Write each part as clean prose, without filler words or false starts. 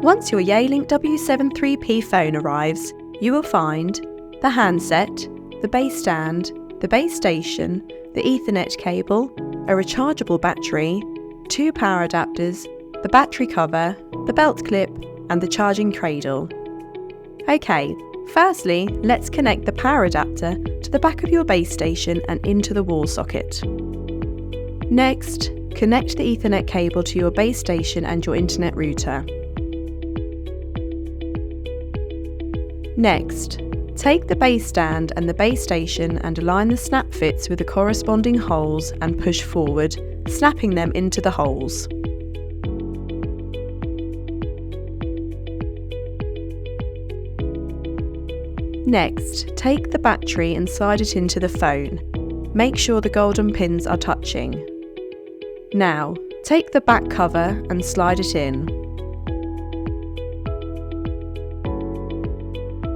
Once your Yealink W73P phone arrives, you will find the handset, the base stand, the base station, the Ethernet cable, a rechargeable battery, 2 power adapters, the battery cover, the belt clip, and the charging cradle. Okay, firstly, let's connect the power adapter to the back of your base station and into the wall socket. Next, connect the Ethernet cable to your base station and your internet router. Next, take the base stand and the base station and align the snap fits with the corresponding holes and push forward, snapping them into the holes. Next, take the battery and slide it into the phone. Make sure the golden pins are touching. Now, take the back cover and slide it in.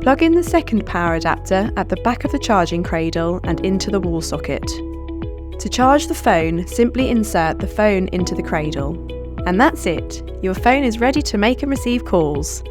Plug in the second power adapter at the back of the charging cradle and into the wall socket. To charge the phone, simply insert the phone into the cradle. And that's it! Your phone is ready to make and receive calls.